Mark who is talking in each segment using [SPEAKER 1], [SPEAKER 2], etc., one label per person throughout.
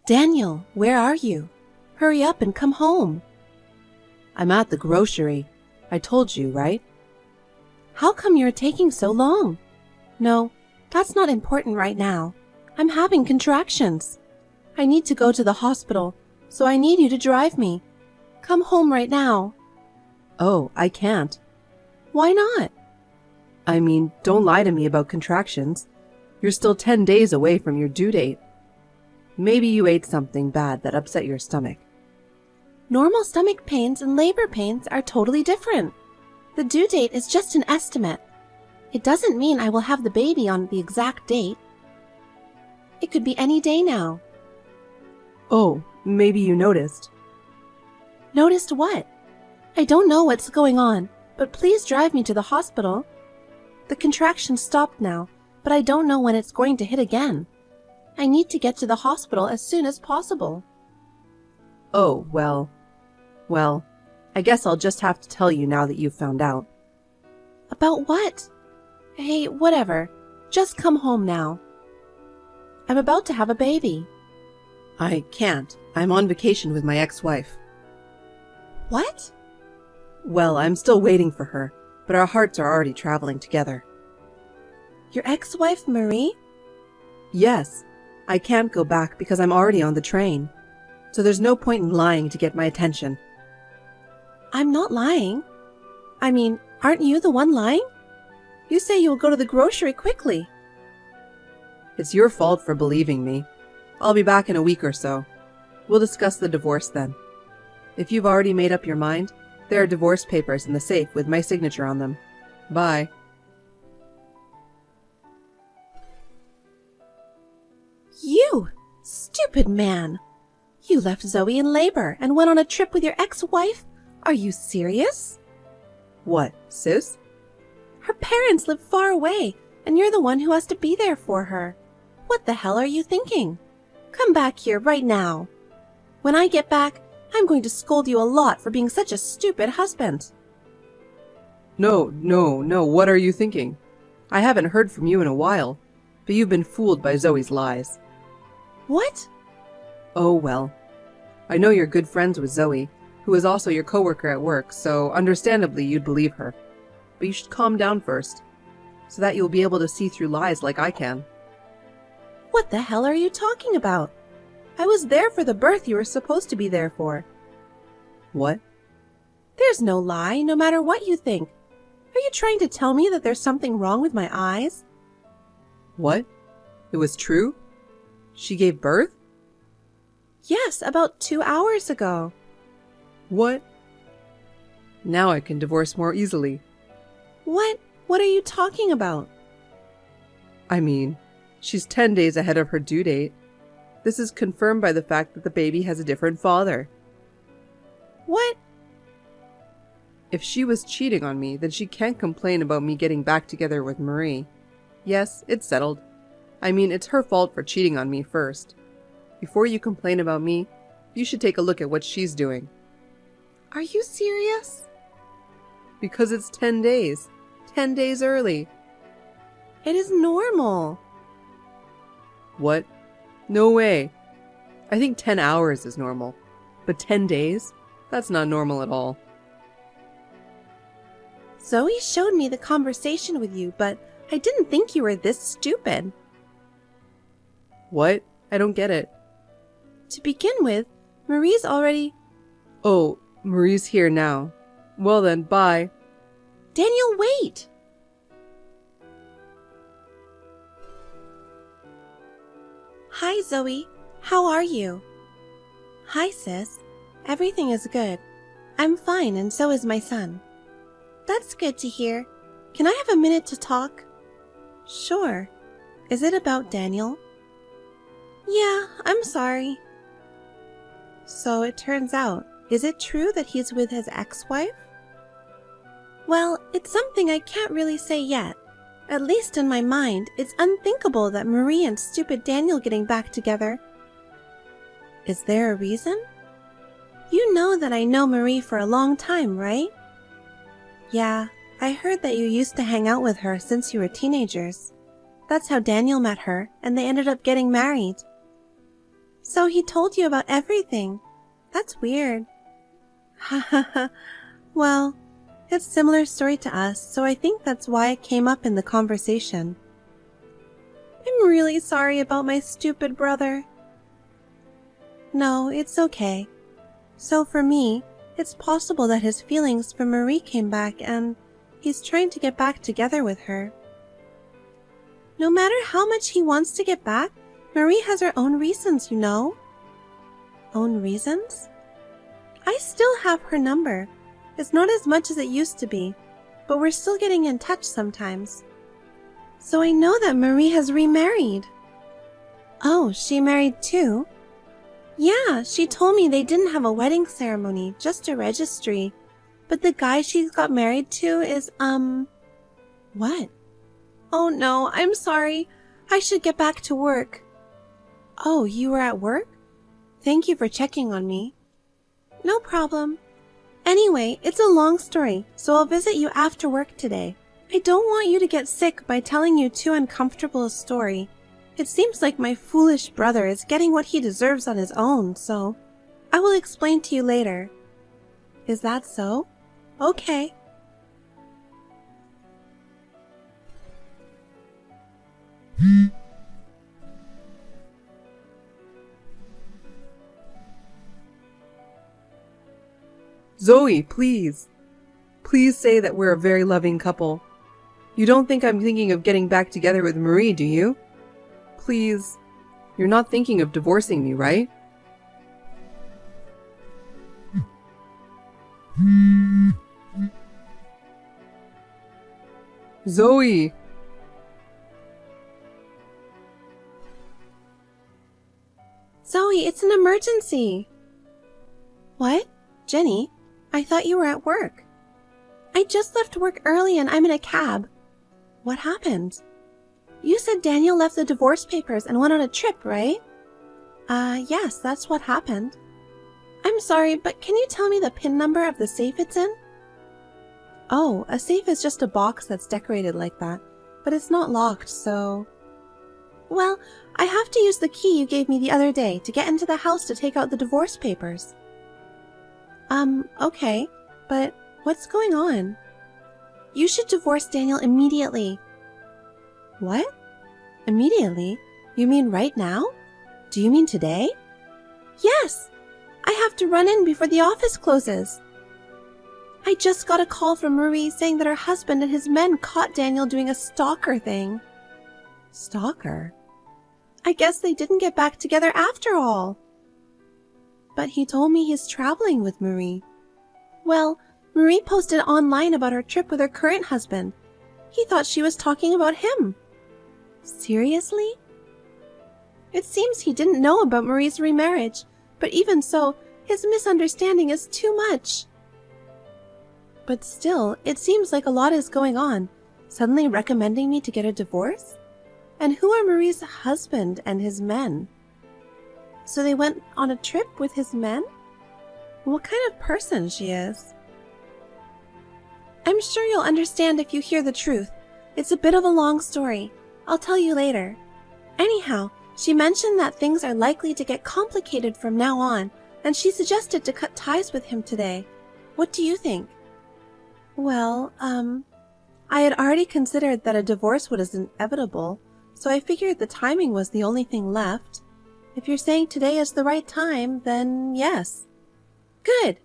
[SPEAKER 1] Daniel, where are you? Hurry up and come home. I'm at the grocery. I told you, right? How come you're taking so long? No, that's not important right now. I'm having contractions. I need to go to the hospital, so I need you to drive me. Come home right now. Oh, I can't. Why not? I mean, don't lie to me about contractions. You're still 10 days away from your due date. Maybe you ate something bad that upset your stomach. Normal stomach pains and labor pains are totally different. The due date is just an estimate. It doesn't mean I will have the baby on the exact date. It could be any day now. Oh, maybe you noticed. Noticed what? I don't know what's going on, but please drive me to the hospital. The contractions stopped now, but I don't know when it's going to hit again. I need to get to the hospital as soon as possible. Oh, well, I guess I'll just have to tell you now that you've found out. About what? Hey, whatever. Just come home now. I'm about to have a baby. I can't. I'm on vacation with my ex-wife. What? Well, I'm still waiting for her, but our hearts are already traveling together. Your ex-wife, Marie? Yes. I can't go back because I'm already on the train. So there's no point in lying to get my attention. I'm not lying. I mean, aren't you the one lying? You say you'll go to the grocery quickly. It's your fault for believing me. I'll be back in a week or so. We'll discuss the divorce then. If you've already made up your mind, there are divorce papers in the safe with my signature on them. Bye. You, stupid man! You left Zoe in labor and went on a trip with your ex-wife? Are you serious? What, sis? Her parents live far away, and you're the one who has to be there for her. What the hell are you thinking? Come back here right now. When I get back, I'm going to scold you a lot for being such a stupid husband. No, what are you thinking? I haven't heard from you in a while, but you've been fooled by Zoe's lies. What? Oh, well. I know you're good friends with Zoe, who is also your coworker at work, so understandably you'd believe her. But you should calm down first, so that you'll be able to see through lies like I can. What the hell are you talking about? I was there for the birth you were supposed to be there for. What? There's no lie, no matter what you think. Are you trying to tell me that there's something wrong with my eyes? What? It was true? She gave birth? Yes, about 2 hours ago. What? Now I can divorce more easily. What? What are you talking about? I mean, she's 10 days ahead of her due date. This is confirmed by the fact that the baby has a different father. What? If she was cheating on me, then she can't complain about me getting back together with Marie. Yes, it's settled. I mean, it's her fault for cheating on me first. Before you complain about me, you should take a look at what she's doing. Are you serious? Because it's 10 days. 10 days early. It is normal. What? No way. I think 10 hours is normal. But 10 days? That's not normal at all. Zoe showed me the conversation with you, but I didn't think you were this stupid. What? I don't get it. To begin with, Marie's already... Oh, Marie's here now. Well then, bye. Daniel, wait! Hi, Zoe. How are you? Hi, sis. Everything is good. I'm fine, and so is my son. That's good to hear. Can I have a minute to talk? Sure. Is it about Daniel? Yeah, I'm sorry. So it turns out, is it true that he's with his ex-wife? Well, it's something I can't really say yet. At least in my mind, it's unthinkable that Marie and stupid Daniel getting back together. Is there a reason? You know that I know Marie for a long time, right? Yeah, I heard that you used to hang out with her since you were teenagers. That's how Daniel met her, and they ended up getting married. So he told you about everything. That's weird. Ha ha ha. Well, it's a similar story to us, so I think that's why it came up in the conversation. I'm really sorry about my stupid brother. No, it's okay. So for me, it's possible that his feelings for Marie came back and he's trying to get back together with her. No matter how much he wants to get back, Marie has her own reasons, you know. Own reasons? I still have her number. It's not as much as it used to be, but we're still getting in touch sometimes. So I know that Marie has remarried. Oh, she married too? Yeah, she told me they didn't have a wedding ceremony, just a registry. But the guy she got married to is, what? Oh no, I'm sorry. I should get back to work. Oh, you were at work? Thank you for checking on me. No problem. Anyway, it's a long story, so I'll visit you after work today. I don't want you to get sick by telling you too uncomfortable a story. It seems like my foolish brother is getting what he deserves on his own, so I will explain to you later. Is that so? Okay.
[SPEAKER 2] Zoe, please. Please say that we're a very loving couple. You don't think I'm thinking of getting back together with Marie, do you? Please. You're not thinking of divorcing me, right? Zoe!
[SPEAKER 1] Zoe, it's an emergency. What? Jenny, I thought you were at work. I just left work early and I'm in a cab. What happened? You said Daniel left the divorce papers and went on a trip, right? Yes, that's what happened. I'm sorry, but can you tell me the PIN number of the safe it's in? Oh, a safe is just a box that's decorated like that, but it's not locked, so... Well, I have to use the key you gave me the other day to get into the house to take out the divorce papers. Okay, but what's going on? You should divorce Daniel immediately. What? Immediately? You mean right now? Do you mean today? Yes! I have to run in before the office closes. I just got a call from Marie saying that her husband and his men caught Daniel doing a stalker thing. Stalker? I guess they didn't get back together after all. But he told me he's traveling with Marie. Well, Marie posted online about her trip with her current husband. He thought she was talking about him. Seriously? It seems he didn't know about Marie's remarriage, but even so, his misunderstanding is too much. But still, it seems like a lot is going on, suddenly recommending me to get a divorce? And who are Marie's husband and his men? So they went on a trip with his men? What kind of person she is? I'm sure you'll understand if you hear the truth. It's a bit of a long story. I'll tell you later. Anyhow, she mentioned that things are likely to get complicated from now on, and she suggested to cut ties with him today. What do you think? Well, I had already considered that a divorce was inevitable, so I figured the timing was the only thing left. If you're saying today is the right time, then yes. Good.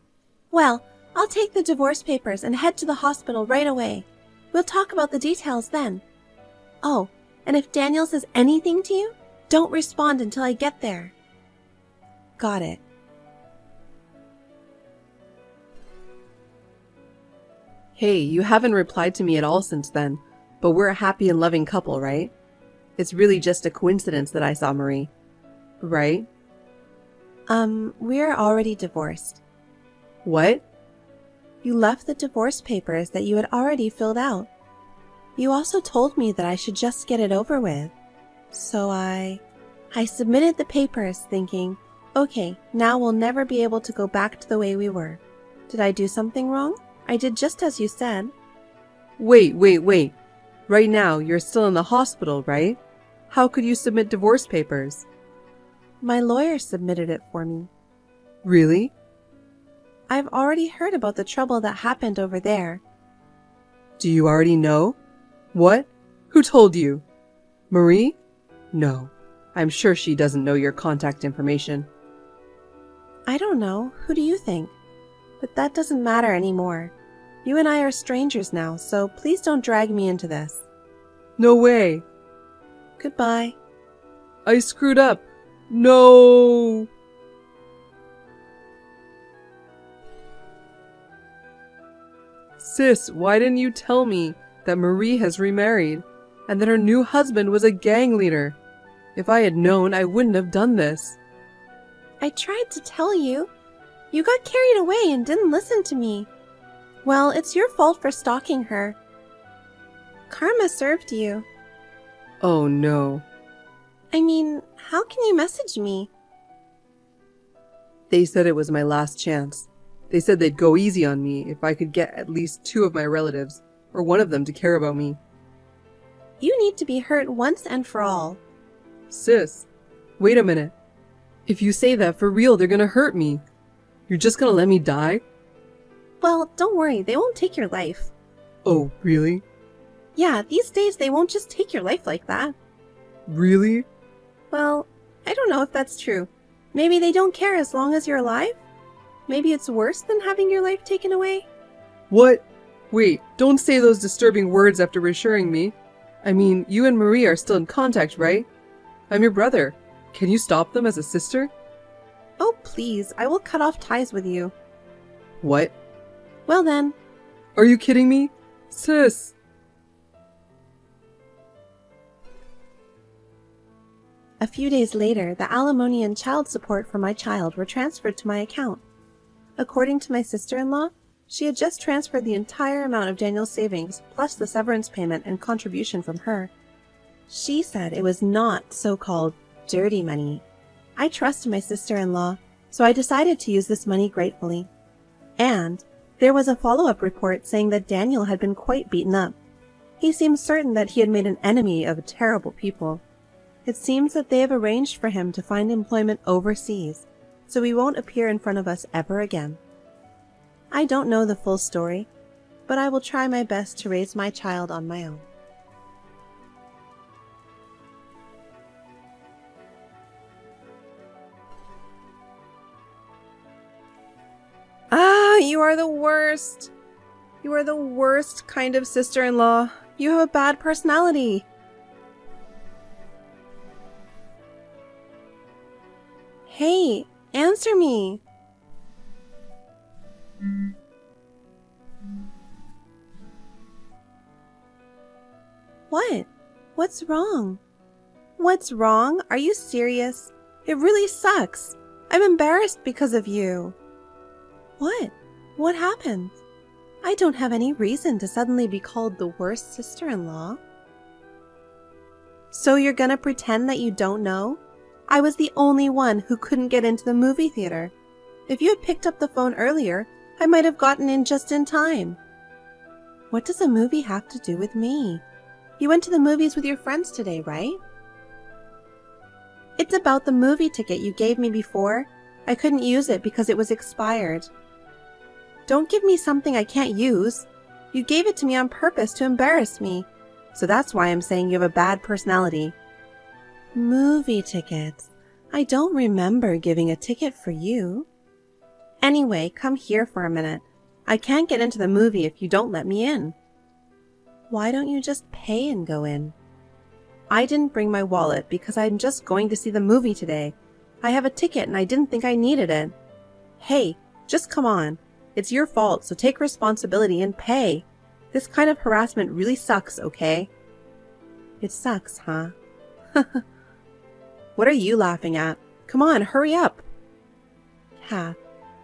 [SPEAKER 1] Well, I'll take the divorce papers and head to the hospital right away. We'll talk about the details then. Oh, and if Daniel says anything to you, don't respond until I get there. Got it.
[SPEAKER 2] Hey, you haven't replied to me at all since then, but we're a happy and loving couple, right? It's really just a coincidence that I saw Marie. Right?
[SPEAKER 1] We're already divorced.
[SPEAKER 2] What?
[SPEAKER 1] You left the divorce papers that you had already filled out. You also told me that I should just get it over with. So I submitted the papers thinking, okay, now we'll never be able to go back to the way we were. Did I do something wrong? I did just as you said.
[SPEAKER 2] Wait. Right now, you're still in the hospital, right? How could you submit divorce papers?
[SPEAKER 1] My lawyer submitted it for me.
[SPEAKER 2] Really?
[SPEAKER 1] I've already heard about the trouble that happened over there.
[SPEAKER 2] Do you already know? What? Who told you? Marie? No, I'm sure she doesn't know your contact information.
[SPEAKER 1] I don't know. Who do you think? But that doesn't matter anymore. You and I are strangers now, so please don't drag me into this.
[SPEAKER 2] No way.
[SPEAKER 1] Goodbye.
[SPEAKER 2] I screwed up. No! Sis, why didn't you tell me that Marie has remarried and that her new husband was a gang leader? If I had known, I wouldn't have done this.
[SPEAKER 1] I tried to tell you. You got carried away and didn't listen to me. Well, it's your fault for stalking her. Karma served you.
[SPEAKER 2] Oh no.
[SPEAKER 1] I mean, how can you message me?
[SPEAKER 2] They said it was my last chance. They said they'd go easy on me if I could get at least 2 of my relatives, or one of them, to care about me.
[SPEAKER 1] You need to be hurt once and for all.
[SPEAKER 2] Sis, wait a minute. If you say that for real, they're gonna hurt me. You're just gonna let me die?
[SPEAKER 1] Well, don't worry, they won't take your life.
[SPEAKER 2] Oh, really?
[SPEAKER 1] Yeah, these days they won't just take your life like that.
[SPEAKER 2] Really?
[SPEAKER 1] Well, I don't know if that's true. Maybe they don't care as long as you're alive? Maybe it's worse than having your life taken away?
[SPEAKER 2] What? Wait, don't say those disturbing words after reassuring me. I mean, you and Marie are still in contact, right? I'm your brother. Can you stop them as a sister?
[SPEAKER 1] Oh, please, I will cut off ties with you.
[SPEAKER 2] What?
[SPEAKER 1] Well then.
[SPEAKER 2] Are you kidding me? Sis!
[SPEAKER 1] A few days later, the alimony and child support for my child were transferred to my account. According to my sister-in-law, she had just transferred the entire amount of Daniel's savings, plus the severance payment and contribution from her. She said it was not so-called dirty money. I trust my sister-in-law, so I decided to use this money gratefully. And there was a follow-up report saying that Daniel had been quite beaten up. He seemed certain that he had made an enemy of terrible people. It seems that they have arranged for him to find employment overseas, so he won't appear in front of us ever again. I don't know the full story, but I will try my best to raise my child on my own.
[SPEAKER 2] Ah, you are the worst. You are the worst kind of sister-in-law. You have a bad personality.
[SPEAKER 1] Hey, answer me! What? What's wrong? What's wrong? Are you serious? It really sucks. I'm embarrassed because of you. What? What happened? I don't have any reason to suddenly be called the worst sister-in-law. So you're gonna pretend that you don't know? I was the only one who couldn't get into the movie theater. If you had picked up the phone earlier, I might have gotten in just in time. What does a movie have to do with me? You went to the movies with your friends today, right? It's about the movie ticket you gave me before. I couldn't use it because it was expired. Don't give me something I can't use. You gave it to me on purpose to embarrass me. So that's why I'm saying you have a bad personality. Movie tickets. I don't remember giving a ticket for you. Anyway, come here for a minute. I can't get into the movie if you don't let me in. Why don't you just pay and go in? I didn't bring my wallet because I'm just going to see the movie today. I have a ticket and I didn't think I needed it. Hey, just come on. It's your fault, so take responsibility and pay. This kind of harassment really sucks, okay? It sucks, huh? What are you laughing at? Come on, hurry up. Kath,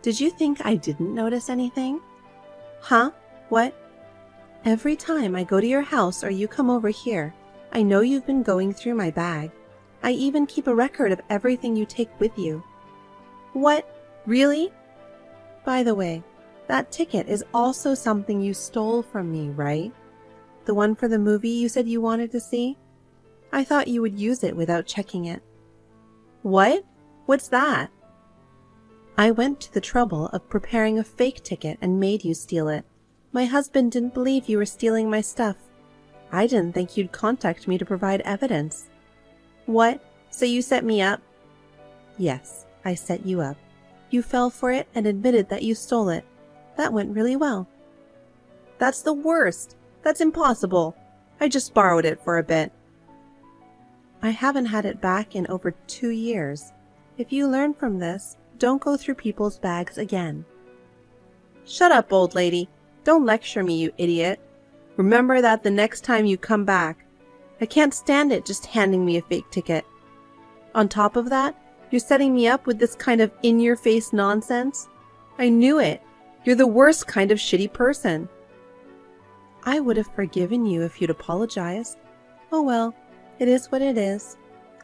[SPEAKER 1] did you think I didn't notice anything? Huh? What? Every time I go to your house or you come over here, I know you've been going through my bag. I even keep a record of everything you take with you. What? Really? By the way, that ticket is also something you stole from me, right? The one for the movie you said you wanted to see? I thought you would use it without checking it. What?
[SPEAKER 2] What's that?
[SPEAKER 1] I went to the trouble of preparing a fake ticket and made you steal it. My husband didn't believe you were stealing my stuff. I didn't think you'd contact me to provide evidence.
[SPEAKER 2] What? So you set me up?
[SPEAKER 1] Yes, I set you up. You fell for it and admitted that you stole it. That went really well.
[SPEAKER 2] That's the worst. That's impossible. I just borrowed it for a bit.
[SPEAKER 1] I haven't had it back in over 2 years. If you learn from this, don't go through people's bags again.
[SPEAKER 2] Shut up, old lady. Don't lecture me, you idiot. Remember that the next time you come back. I can't stand it just handing me a fake ticket. On top of that, you're setting me up with this kind of in-your-face nonsense. I knew it. You're the worst kind of shitty person.
[SPEAKER 1] I would have forgiven you if you'd apologized. Oh well, it is what it is.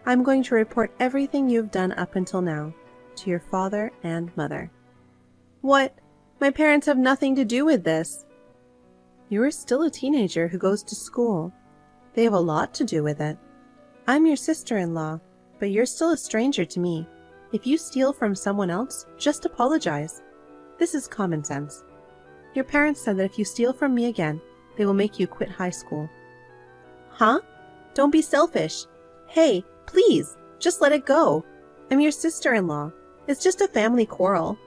[SPEAKER 1] I'm going to report everything you've done up until now to your father and mother.
[SPEAKER 2] What? My parents have nothing to do with this.
[SPEAKER 1] You are still a teenager who goes to school. They have a lot to do with it. I'm your sister-in-law, but you're still a stranger to me. If you steal from someone else, just apologize. This is common sense. Your parents said that if you steal from me again, they will make you quit high school.
[SPEAKER 2] Huh? Don't be selfish. Hey, please, just let it go. I'm your sister-in-law. It's just a family quarrel.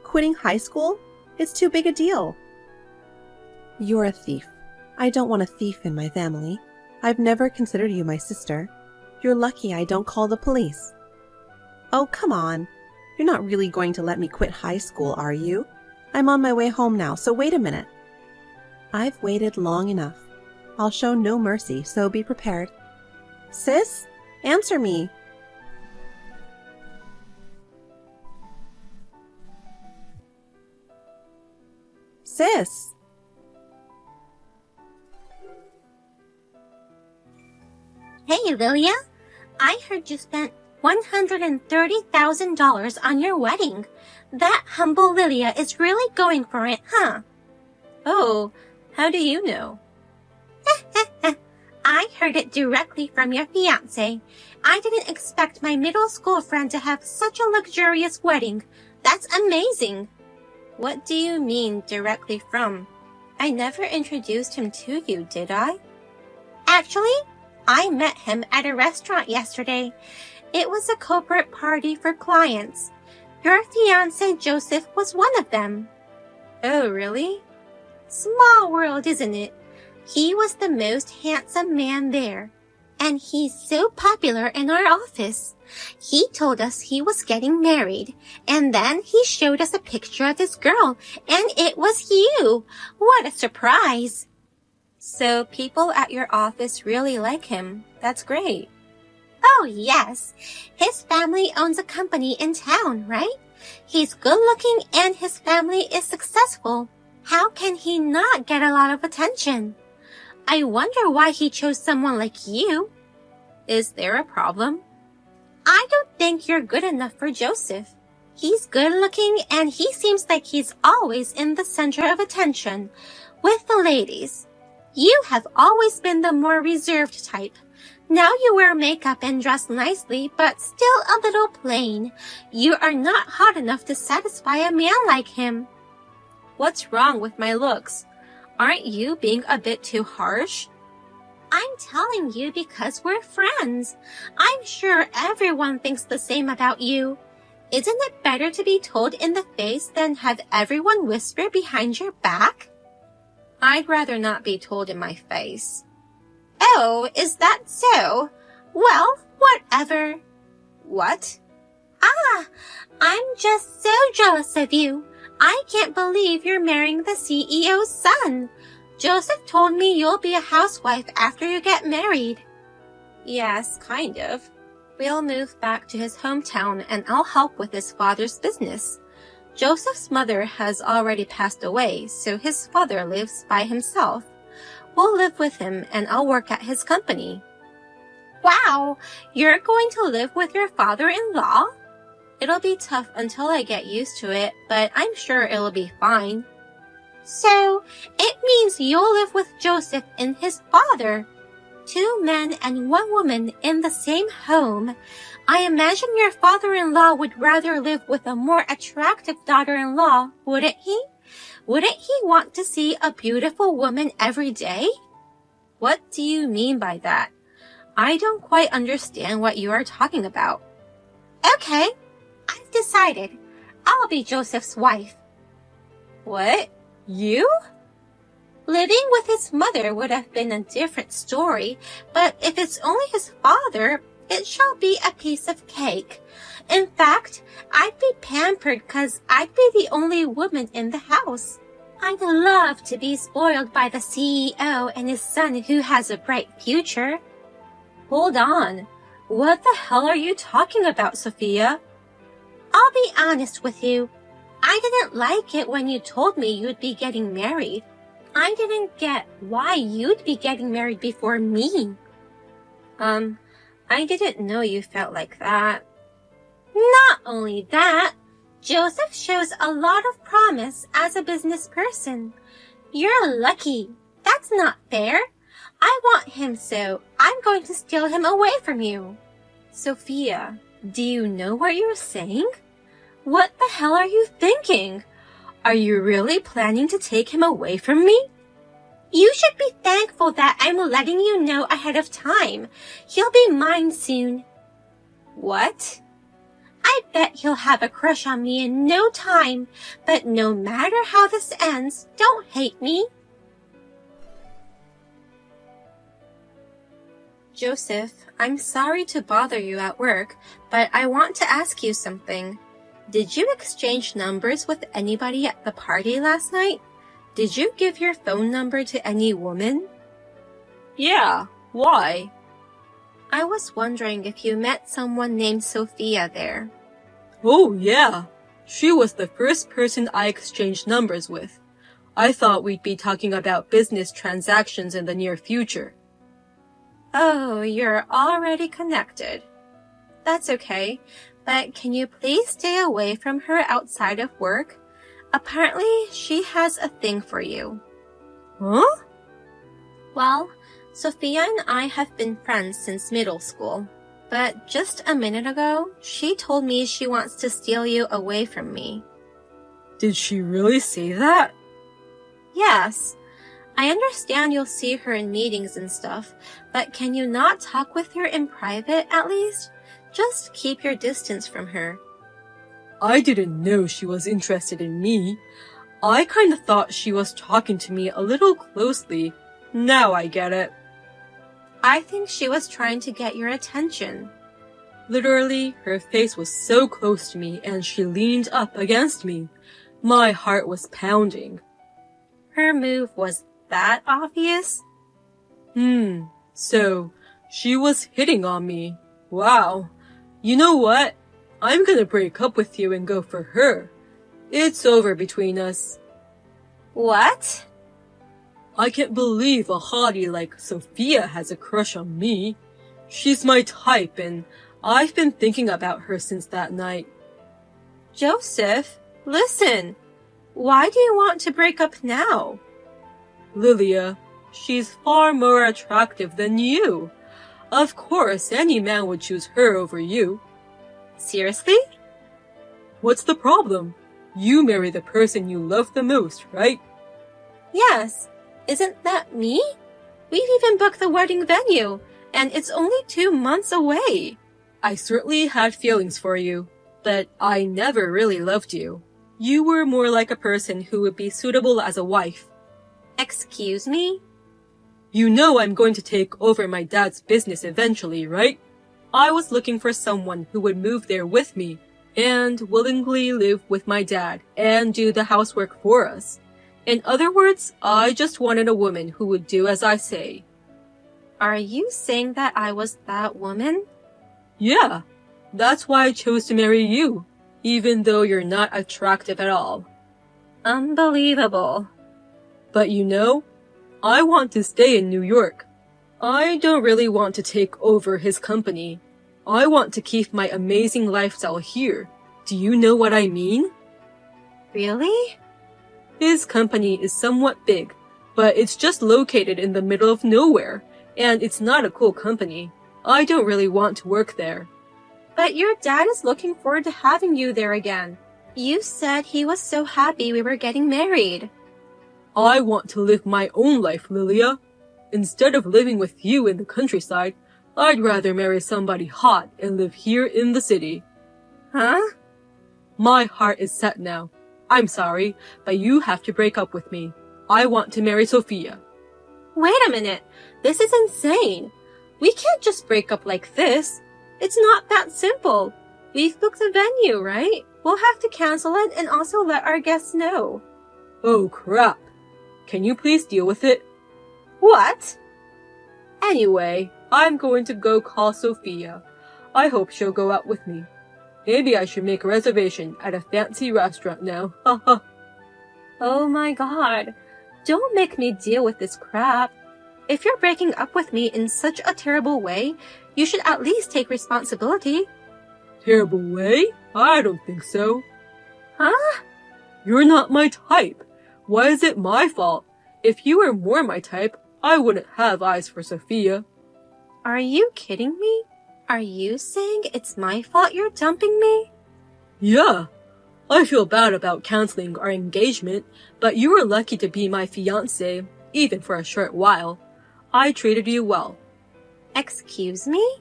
[SPEAKER 2] Quitting high school? It's too big a deal.
[SPEAKER 1] You're a thief. I don't want a thief in my family. I've never considered you my sister. You're lucky I don't call the police.
[SPEAKER 2] Oh, come on. You're not really going to let me quit high school, are you?
[SPEAKER 1] I'm on my way home now, so wait a minute. I've waited long enough. I'll show no mercy, so be prepared.
[SPEAKER 2] Sis, answer me. Sis.
[SPEAKER 3] Hey, Lilia. I heard you spent $130,000 on your wedding. That humble Lilia is really going for it, huh?
[SPEAKER 4] Oh, how do you know?
[SPEAKER 3] I heard it directly from your fiancé. I didn't expect my middle school friend to have such a luxurious wedding. That's amazing.
[SPEAKER 4] What do you mean directly from? I never introduced him to you, did I?
[SPEAKER 3] Actually, I met him at a restaurant yesterday. It was a corporate party for clients. Your fiancé Joseph was one of them.
[SPEAKER 4] Oh, really?
[SPEAKER 3] Small world, isn't it? He was the most handsome man there. And he's so popular in our office. He told us he was getting married. And then he showed us a picture of his girl. And it was you. What a surprise.
[SPEAKER 4] So people at your office really like him. That's great.
[SPEAKER 3] Oh, yes. His family owns a company in town, right? He's good looking and his family is successful. How can he not get a lot of attention? I wonder why he chose someone like you.
[SPEAKER 4] Is there a problem?
[SPEAKER 3] I don't think you're good enough for Joseph. He's good looking and he seems like he's always in the center of attention with the ladies. You have always been the more reserved type. Now you wear makeup and dress nicely, but still a little plain. You are not hot enough to satisfy a man like him.
[SPEAKER 4] What's wrong with my looks? Aren't you being a bit too harsh?
[SPEAKER 3] I'm telling you because we're friends. I'm sure everyone thinks the same about you. Isn't it better to be told in the face than have everyone whisper behind your back?
[SPEAKER 4] I'd rather not be told in my face.
[SPEAKER 3] Oh, is that so? Well, whatever.
[SPEAKER 4] What?
[SPEAKER 3] I'm just so jealous of you. I can't believe you're marrying the CEO's son. Joseph told me you'll be a housewife after you get married.
[SPEAKER 4] Yes, kind of. We'll move back to his hometown and I'll help with his father's business. Joseph's mother has already passed away, so his father lives by himself. We'll live with him and I'll work at his company.
[SPEAKER 3] Wow, you're going to live with your father-in-law?
[SPEAKER 4] It'll be tough until I get used to it, but I'm sure it'll be fine.
[SPEAKER 3] So, it means you'll live with Joseph and his father. 2 men and 1 woman in the same home. I imagine your father-in-law would rather live with a more attractive daughter-in-law, wouldn't he? Wouldn't he want to see a beautiful woman every day? What do you mean by that? I don't quite understand what you are talking about. Okay, I've decided. I'll be Joseph's wife. What? You? Living with his mother would have been a different story, but if it's only his father, it shall be a piece of cake. In fact, I'd be pampered 'cause I'd be the only woman in the house. I'd love to be spoiled by the CEO and his son who has a bright future. Hold on. What the hell are you talking about, Sophia? I'll be honest with you. I didn't like it when you told me you'd be getting married. I didn't get why you'd be getting married before me. I didn't know you felt like that. Not only that, Joseph shows a lot of promise as a business person. You're lucky. That's not fair. I want him, so I'm going to steal him away from you. Sophia, do you know what you're saying? What the hell are you thinking? Are you really planning to take him away from me? You should be thankful that I'm letting you know ahead of time. He'll be mine soon. What? I bet he'll have a crush on me in no time, but no matter how this ends, don't hate me. Joseph, I'm sorry to bother you at work, but I want to ask you something. Did you exchange numbers with anybody at the party last night? Did you give your phone number to any woman? Yeah, why? I was wondering if you met someone named Sophia there.
[SPEAKER 2] Oh, yeah. She was the first person I exchanged numbers with. I thought we'd be talking about business transactions in the near future.
[SPEAKER 3] Oh, you're already connected. That's okay, but can you please stay away from her outside of work? Apparently, she has a thing for you.
[SPEAKER 2] Huh?
[SPEAKER 3] Well, Sophia and I have been friends since middle school, but just a minute ago, she told me she wants to steal you away from me.
[SPEAKER 2] Did she really say that?
[SPEAKER 3] Yes. I understand you'll see her in meetings and stuff, but can you not talk with her in private at least? Just keep your distance from her.
[SPEAKER 2] I didn't know she was interested in me. I kind of thought she was talking to me a little closely. Now I get it.
[SPEAKER 3] I think she was trying to get your attention.
[SPEAKER 2] Literally, her face was so close to me and she leaned up against me. My heart was pounding.
[SPEAKER 3] Her move was that obvious?
[SPEAKER 2] So she was hitting on me. Wow. You know what? I'm gonna break up with you and go for her. It's over between us.
[SPEAKER 3] What?
[SPEAKER 2] I can't believe a hottie like Sophia has a crush on me. She's my type and I've been thinking about her since that night.
[SPEAKER 3] Joseph, listen. Why do you want to break up now?
[SPEAKER 2] Lilia, she's far more attractive than you. Of course, any man would choose her over you.
[SPEAKER 3] Seriously?
[SPEAKER 2] What's the problem? You marry the person you love the most, right?
[SPEAKER 3] Yes. Isn't that me? We've even booked the wedding venue, and it's only 2 months away.
[SPEAKER 2] I certainly had feelings for you, but I never really loved you. You were more like a person who would be suitable as a wife.
[SPEAKER 3] Excuse me?
[SPEAKER 2] You know I'm going to take over my dad's business eventually, right? I was looking for someone who would move there with me and willingly live with my dad and do the housework for us. In other words, I just wanted a woman who would do as I say.
[SPEAKER 3] Are you saying that I was that woman?
[SPEAKER 2] Yeah, that's why I chose to marry you, even though you're not attractive at all.
[SPEAKER 3] Unbelievable.
[SPEAKER 2] But you know, I want to stay in New York. I don't really want to take over his company. I want to keep my amazing lifestyle here. Do you know what I mean?
[SPEAKER 3] Really?
[SPEAKER 2] His company is somewhat big, but it's just located in the middle of nowhere, And it's not a cool company. I don't really want to work there.
[SPEAKER 4] But your dad is looking forward to having you there again. You said he was so happy we were getting married.
[SPEAKER 2] I want to live my own life, Lilia. Instead of living with you in the countryside, I'd rather marry somebody hot and live here in the city.
[SPEAKER 4] Huh?
[SPEAKER 2] My heart is set now. I'm sorry, but you have to break up with me. I want to marry Sophia.
[SPEAKER 4] Wait a minute. This is insane. We can't just break up like this. It's not that simple. We've booked the venue, right? We'll have to cancel it and also let our guests know.
[SPEAKER 2] Oh crap. Can you please deal with it?
[SPEAKER 4] What?
[SPEAKER 2] Anyway, I'm going to go call Sophia. I hope she'll go out with me. Maybe I should make a reservation at a fancy restaurant now. Haha.
[SPEAKER 4] Oh my god. Don't make me deal with this crap. If you're breaking up with me in such a terrible way, you should at least take responsibility.
[SPEAKER 2] Terrible way? I don't think so.
[SPEAKER 4] Huh?
[SPEAKER 2] You're not my type. Why is it my fault? If you were more my type, I wouldn't have eyes for Sophia.
[SPEAKER 4] Are you kidding me? Are you saying it's my fault you're dumping me?
[SPEAKER 2] Yeah. I feel bad about canceling our engagement, but you were lucky to be my fiancé, even for a short while. I treated you well.
[SPEAKER 4] Excuse me?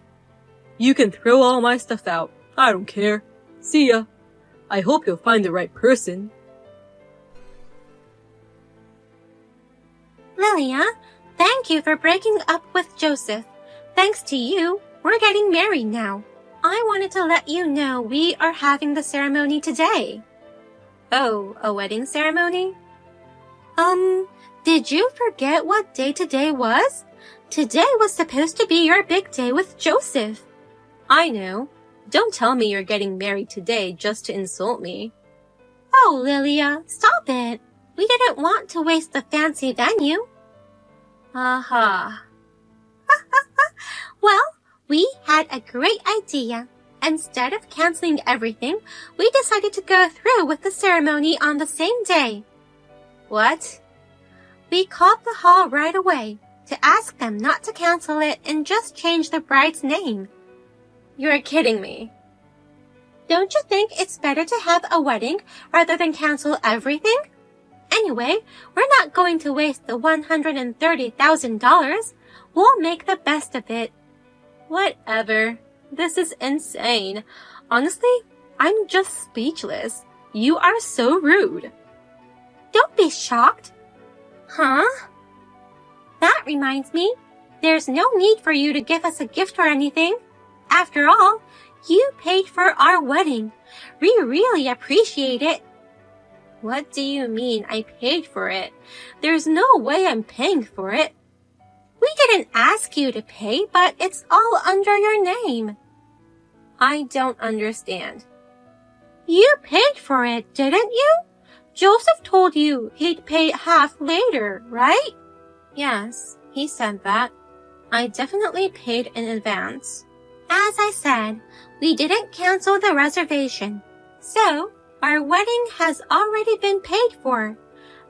[SPEAKER 2] You can throw all my stuff out. I don't care. See ya. I hope you'll find the right person.
[SPEAKER 3] Lilia, thank you for breaking up with Joseph. Thanks to you, we're getting married now. I wanted to let you know we are having the ceremony today.
[SPEAKER 4] Oh, a wedding ceremony?
[SPEAKER 3] Did you forget what day today was? Today was supposed to be your big day with Joseph.
[SPEAKER 4] I know. Don't tell me you're getting married today just to insult me.
[SPEAKER 3] Oh, Lilia, stop it. We didn't want to waste the fancy venue.
[SPEAKER 4] Aha.
[SPEAKER 3] Well, we had a great idea. Instead of canceling everything, we decided to go through with the ceremony on the same day.
[SPEAKER 4] What?
[SPEAKER 3] We called the hall right away to ask them not to cancel it and just change the bride's name.
[SPEAKER 4] You're kidding me.
[SPEAKER 3] Don't you think it's better to have a wedding rather than cancel everything? Anyway, we're not going to waste the $130,000. We'll make the best of it.
[SPEAKER 4] Whatever. This is insane. Honestly, I'm just speechless. You are so rude.
[SPEAKER 3] Don't be shocked.
[SPEAKER 4] Huh?
[SPEAKER 3] That reminds me, there's no need for you to give us a gift or anything. After all, you paid for our wedding. We really appreciate it.
[SPEAKER 4] What do you mean I paid for it? There's no way I'm paying for it.
[SPEAKER 3] We didn't ask you to pay, but it's all under your name.
[SPEAKER 4] I don't understand.
[SPEAKER 3] You paid for it, didn't you? Joseph told you he'd pay half later, right?
[SPEAKER 4] Yes, he said that. I definitely paid in advance.
[SPEAKER 3] As I said, we didn't cancel the reservation. So, our wedding has already been paid for.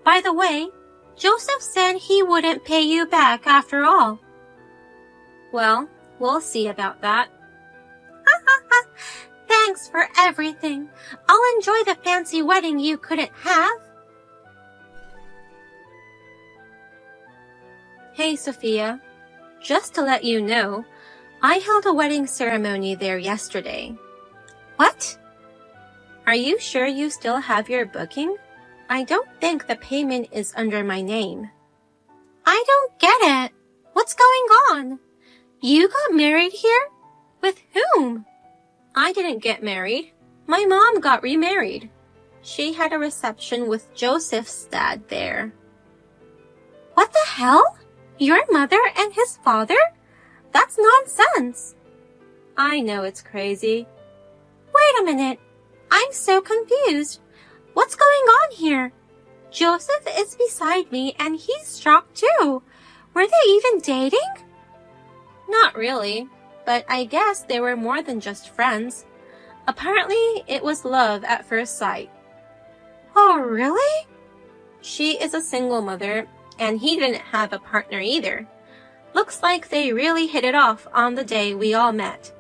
[SPEAKER 3] By the way, Joseph said he wouldn't pay you back after all.
[SPEAKER 4] Well, we'll see about that.
[SPEAKER 3] Thanks for everything. I'll enjoy the fancy wedding you couldn't have.
[SPEAKER 4] Hey, Sophia. Just to let you know, I held a wedding ceremony there yesterday.
[SPEAKER 3] What?
[SPEAKER 4] Are you sure you still have your booking? I don't think the payment is under my name.
[SPEAKER 3] I don't get it. What's going on? You got married here? With whom?
[SPEAKER 4] I didn't get married. My mom got remarried. She had a reception with Joseph's dad there.
[SPEAKER 3] What the hell? Your mother and his father? That's nonsense.
[SPEAKER 4] I know it's crazy.
[SPEAKER 3] Wait a minute. I'm so confused. What's going on here? Joseph is beside me and he's shocked too. Were they even dating?
[SPEAKER 4] Not really, but I guess they were more than just friends. Apparently, it was love at first sight.
[SPEAKER 3] Oh, really?
[SPEAKER 4] She is a single mother, and he didn't have a partner either. Looks like they really hit it off on the day we all met.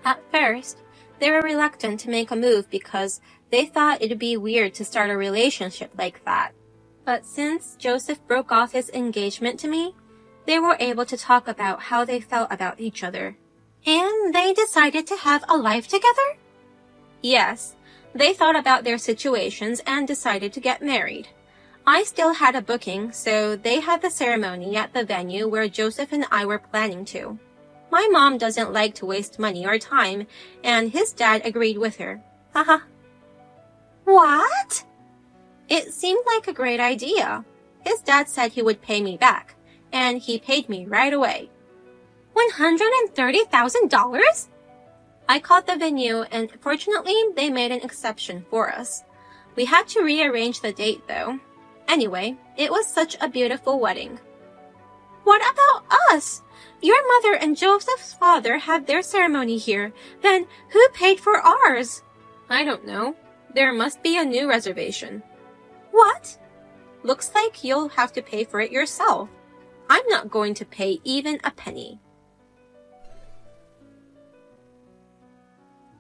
[SPEAKER 4] At first, they were reluctant to make a move because they thought it'd be weird to start a relationship like that. But since Joseph broke off his engagement to me, they were able to talk about how they felt about each other.
[SPEAKER 3] And they decided to have a life together?
[SPEAKER 4] Yes, they thought about their situations and decided to get married. I still had a booking, so they had the ceremony at the venue where Joseph and I were planning to. My mom doesn't like to waste money or time, and his dad agreed with her. Haha.
[SPEAKER 3] What?
[SPEAKER 4] It seemed like a great idea. His dad said he would pay me back, and he paid me right away.
[SPEAKER 3] $130,000?
[SPEAKER 4] I called the venue, and fortunately, they made an exception for us. We had to rearrange the date, though. Anyway, it was such a beautiful wedding.
[SPEAKER 3] What about us? Your mother and Joseph's father had their ceremony here. Then who paid for ours?
[SPEAKER 4] I don't know. There must be a new reservation.
[SPEAKER 3] What?
[SPEAKER 4] Looks like you'll have to pay for it yourself. I'm not going to pay even a penny.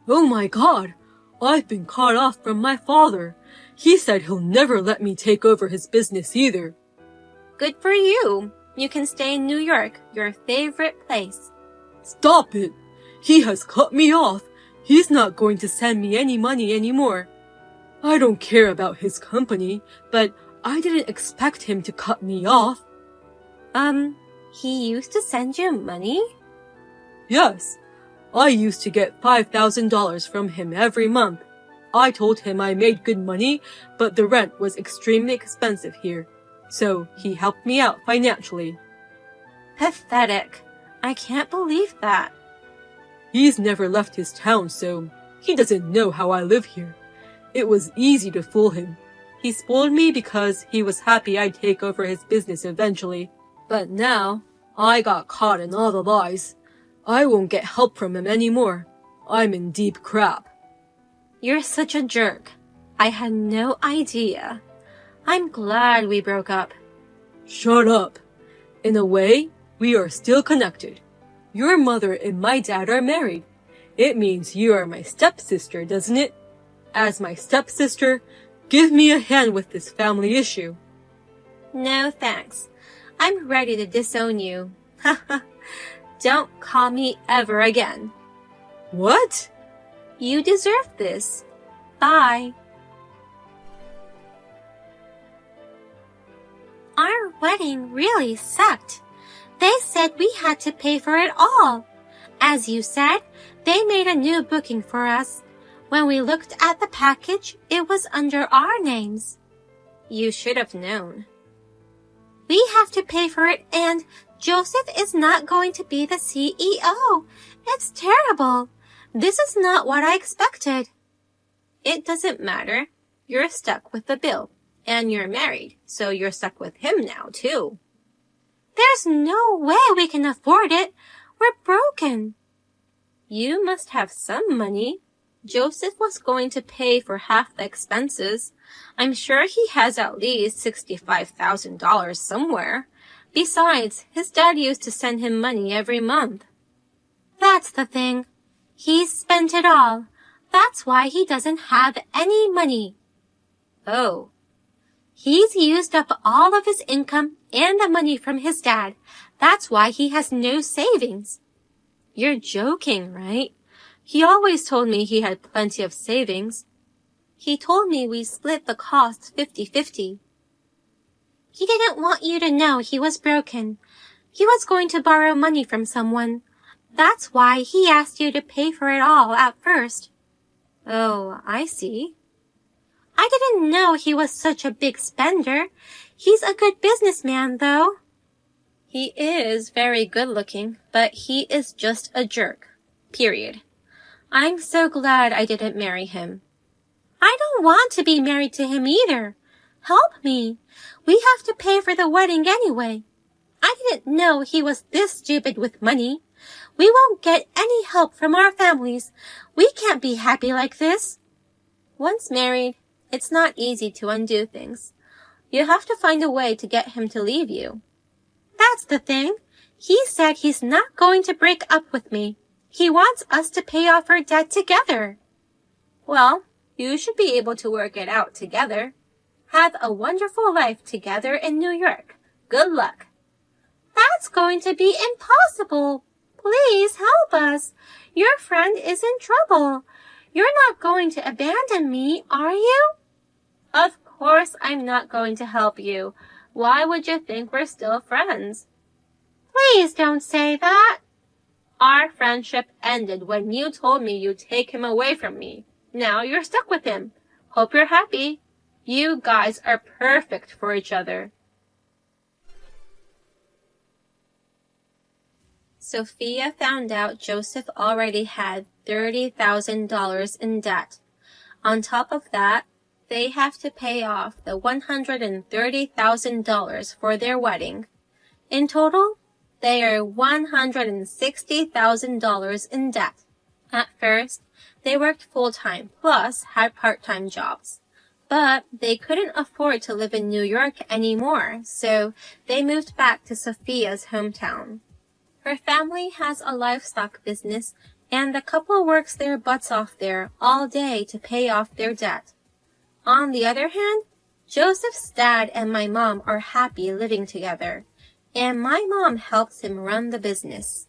[SPEAKER 5] Oh my God! I've been cut off from my father. He said he'll never let me take over his business either.
[SPEAKER 4] Good for you. You can stay in New York, your favorite place.
[SPEAKER 5] Stop it! He has cut me off. He's not going to send me any money anymore. I don't care about his company, but I didn't expect him to cut me off.
[SPEAKER 4] He used to send you money?
[SPEAKER 5] Yes. I used to get $5,000 from him every month. I told him I made good money, but the rent was extremely expensive here. So he helped me out financially.
[SPEAKER 4] Pathetic. I can't believe that.
[SPEAKER 5] He's never left his town, so he doesn't know how I live here. It was easy to fool him. He spoiled me because he was happy I'd take over his business eventually. But now, I got caught in all the lies. I won't get help from him anymore. I'm in deep crap.
[SPEAKER 4] You're such a jerk. I had no idea. I'm glad we broke up.
[SPEAKER 5] Shut up. In a way, we are still connected. Your mother and my dad are married. It means you are my stepsister, doesn't it? As my stepsister, give me a hand with this family issue.
[SPEAKER 4] No thanks. I'm ready to disown you. Don't call me ever again.
[SPEAKER 5] What?
[SPEAKER 4] You deserve this. Bye.
[SPEAKER 3] Our wedding really sucked. They said we had to pay for it all. As you said, they made a new booking for us. When we looked at the package, it was under our names.
[SPEAKER 4] You should have known.
[SPEAKER 3] We have to pay for it, and Joseph is not going to be the CEO. It's terrible. This is not what I expected.
[SPEAKER 4] It doesn't matter. You're stuck with the bill. And you're married, so you're stuck with him now, too.
[SPEAKER 3] There's no way we can afford it. We're broken.
[SPEAKER 4] You must have some money. Joseph was going to pay for half the expenses. I'm sure he has at least $65,000 somewhere. Besides, his dad used to send him money every month.
[SPEAKER 3] That's the thing. He's spent it all. That's why he doesn't have any money.
[SPEAKER 4] Oh.
[SPEAKER 3] He's used up all of his income and the money from his dad. That's why he has no savings.
[SPEAKER 4] You're joking, right? He always told me he had plenty of savings. He told me we split the costs 50-50.
[SPEAKER 3] He didn't want you to know he was broken. He was going to borrow money from someone. That's why he asked you to pay for it all at first.
[SPEAKER 4] Oh, I see.
[SPEAKER 3] I didn't know he was such a big spender. He's a good businessman, though.
[SPEAKER 4] He is very good looking, but he is just a jerk. Period. I'm so glad I didn't marry him.
[SPEAKER 3] I don't want to be married to him either. Help me. We have to pay for the wedding anyway. I didn't know he was this stupid with money. We won't get any help from our families. We can't be happy like this.
[SPEAKER 4] Once married, it's not easy to undo things. You have to find a way to get him to leave you.
[SPEAKER 3] That's the thing. He said he's not going to break up with me. He wants us to pay off our debt together.
[SPEAKER 4] Well, you should be able to work it out together. Have a wonderful life together in New York. Good luck.
[SPEAKER 3] That's going to be impossible. Please help us. Your friend is in trouble. You're not going to abandon me, are you?
[SPEAKER 4] Of course I'm not going to help you. Why would you think we're still friends?
[SPEAKER 3] Please don't say that.
[SPEAKER 4] Our friendship ended when you told me you'd take him away from me. Now you're stuck with him. Hope you're happy. You guys are perfect for each other. Sophia found out Joseph already had $30,000 in debt. On top of that, they have to pay off the $130,000 for their wedding. In total, they are $160,000 in debt. At first, they worked full-time plus had part-time jobs. But they couldn't afford to live in New York anymore, so they moved back to Sophia's hometown. Her family has a livestock business, and the couple works their butts off there all day to pay off their debt. On the other hand, Joseph's dad and my mom are happy living together, and my mom helps him run the business.